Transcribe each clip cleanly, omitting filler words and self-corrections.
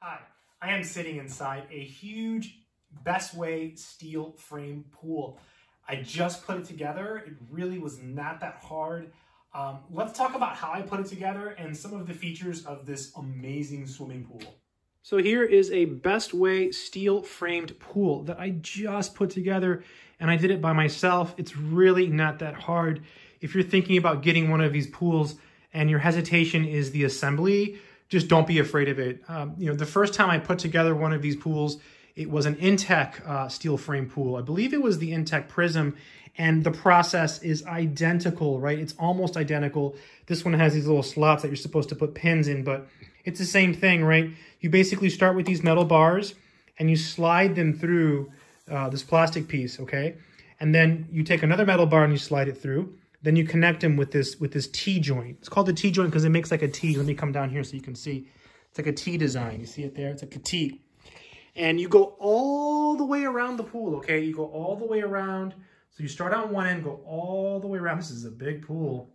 Hi, I am sitting inside a huge Bestway Steel Framed Pool. I just put it together. It really was not that hard. Let's talk about how I put it together and some of the features of this amazing swimming pool. So here is a Bestway Steel Framed Pool that I just put together, and I did it by myself. It's really not that hard. If you're thinking about getting one of these pools and your hesitation is the assembly, just don't be afraid of it. The first time I put together one of these pools, it was an Intech steel frame pool. I believe it was the Intech Prism, and the process is identical, right? It's almost identical. This one has these little slots that you're supposed to put pins in, but it's the same thing, right? You basically start with these metal bars, and you slide them through this plastic piece, okay? And then you take another metal bar and you slide it through. Then you connect them with this T-joint. It's called the T-joint because it makes like a T. Let me come down here so you can see. It's like a T design. You see it there? It's like a T. And you go all the way around the pool, okay? You go all the way around. So you start on one end, go all the way around. This is a big pool.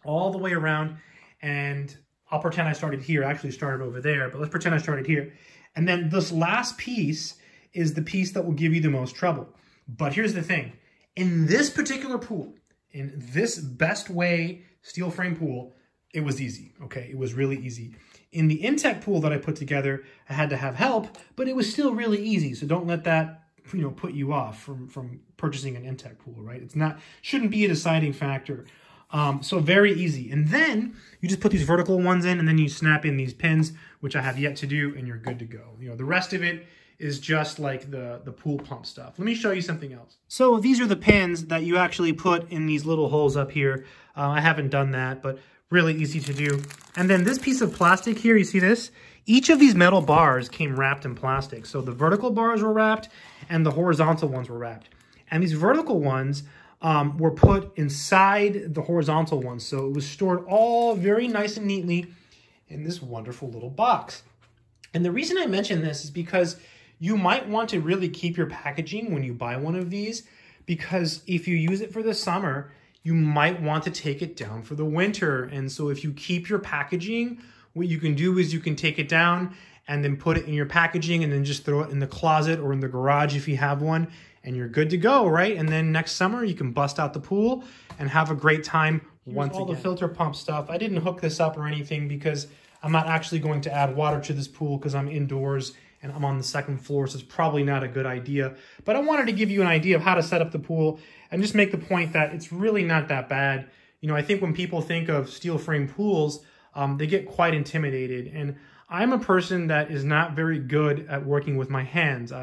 All the way around. And I'll pretend I started here. I actually started over there, but let's pretend I started here. And then this last piece is the piece that will give you the most trouble. But here's the thing. In this particular pool, in this Bestway steel frame pool, it was easy, okay? It was really easy. In the Intech pool that I put together, I had to have help, but it was still really easy. So don't let that, put you off from purchasing an Intech pool, right? Shouldn't be a deciding factor. So very easy. And then you just put these vertical ones in, and then you snap in these pins, which I have yet to do, and you're good to go. The rest of it is just like the pool pump stuff. Let me show you something else. So these are the pins that you actually put in these little holes up here. I haven't done that, but really easy to do. And then this piece of plastic here, you see this? Each of these metal bars came wrapped in plastic. So the vertical bars were wrapped and the horizontal ones were wrapped. And these vertical ones were put inside the horizontal ones. So it was stored all very nice and neatly in this wonderful little box. And the reason I mention this is because you might want to really keep your packaging when you buy one of these, because if you use it for the summer, you might want to take it down for the winter. And so if you keep your packaging, what you can do is you can take it down and then put it in your packaging and then just throw it in the closet or in the garage if you have one, and you're good to go, right? And then next summer you can bust out the pool and have a great time once again. All the filter pump stuff, I didn't hook this up or anything because I'm not actually going to add water to this pool because I'm indoors and I'm on the second floor, so it's probably not a good idea. But I wanted to give you an idea of how to set up the pool and just make the point that it's really not that bad. I think when people think of steel frame pools, they get quite intimidated. And I'm a person that is not very good at working with my hands.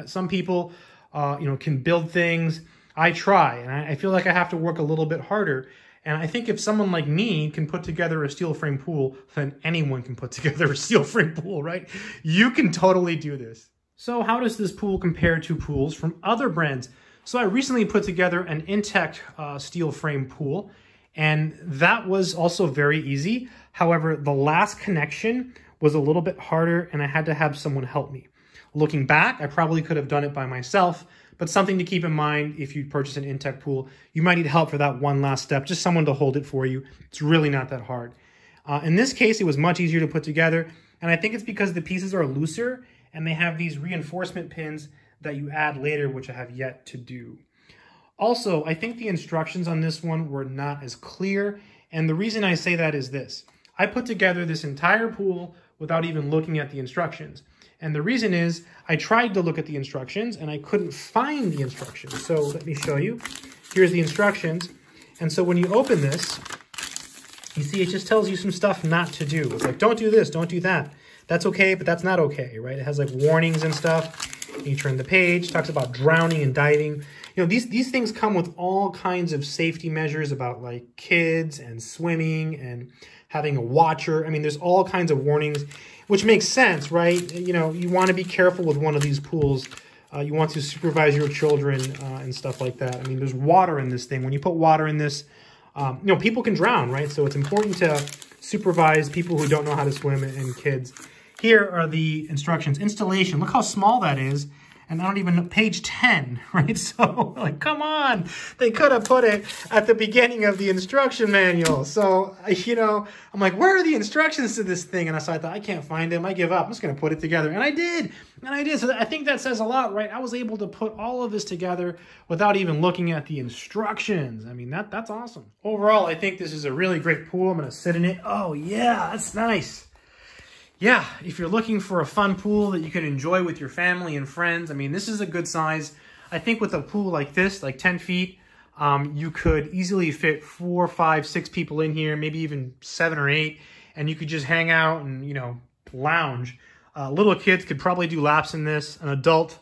Some people, can build things. I try, and I feel like I have to work a little bit harder. And I think if someone like me can put together a steel frame pool, then anyone can put together a steel frame pool, right? You can totally do this. So how does this pool compare to pools from other brands? So I recently put together an Intech steel frame pool, and that was also very easy. However, the last connection was a little bit harder, and I had to have someone help me. Looking back, I probably could have done it by myself, but something to keep in mind if you purchase an Intech pool, you might need help for that one last step, just someone to hold it for you. It's really not that hard. In this case, it was much easier to put together, and I think it's because the pieces are looser and they have these reinforcement pins that you add later, which I have yet to do. Also, I think the instructions on this one were not as clear, and the reason I say that is this. I put together this entire pool without even looking at the instructions. And the reason is I tried to look at the instructions and I couldn't find the instructions. So let me show you. Here's the instructions. And so when you open this, you see it just tells you some stuff not to do. It's like, don't do this, don't do that. That's okay, but that's not okay, right? It has like warnings and stuff. And you turn the page, talks about drowning and diving. These things come with all kinds of safety measures about like kids and swimming and having a watcher. I mean, there's all kinds of warnings, which makes sense, right? You want to be careful with one of these pools. You want to supervise your children and stuff like that. I mean, there's water in this thing. When you put water in this, people can drown, right? So it's important to supervise people who don't know how to swim and kids. Here are the instructions. Installation, look how small that is. and I don't even know, page 10, right? So, like, come on. They could have put it at the beginning of the instruction manual. So, you know, I'm like, where are the instructions to this thing? And so I thought, I can't find them. I give up. I'm just going to put it together. And I did. And I did. So I think that says a lot, right? I was able to put all of this together without even looking at the instructions. I mean, that's awesome. Overall, I think this is a really great pool. I'm going to sit in it. Oh, yeah, that's nice. Yeah, if you're looking for a fun pool that you can enjoy with your family and friends, I mean, this is a good size. I think with a pool like this, like 10 feet, you could easily fit 4, 5, 6 people in here, maybe even 7 or 8, and you could just hang out and, you know, lounge. Little kids could probably do laps in this. An adult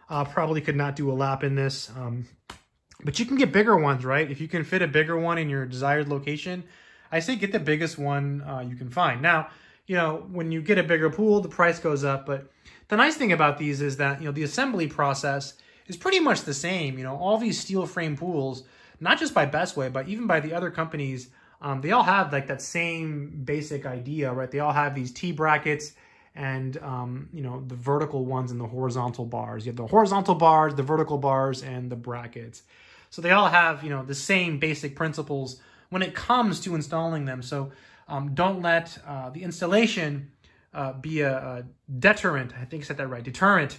probably could not do a lap in this. But you can get bigger ones, right? If you can fit a bigger one in your desired location, I say get the biggest one you can find. Now, you know, when you get a bigger pool, the price goes up. But the nice thing about these is that, you know, the assembly process is pretty much the same. You know, all these steel frame pools, not just by Bestway, but even by the other companies, they all have like that same basic idea, right? They all have these T-brackets and, you know, the vertical ones and the horizontal bars. You have the horizontal bars, the vertical bars, and the brackets. So they all have, you know, the same basic principles when it comes to installing them. So don't let the installation be a deterrent, I think I said that right, deterrent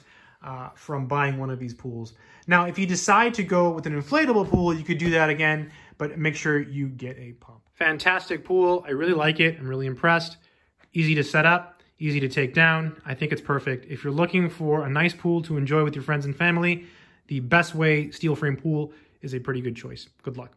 from buying one of these pools. Now, if you decide to go with an inflatable pool, you could do that again, but make sure you get a pump. Fantastic pool. I really like it. I'm really impressed. Easy to set up, easy to take down. I think it's perfect. If you're looking for a nice pool to enjoy with your friends and family, the Bestway Steel Frame Pool is a pretty good choice. Good luck.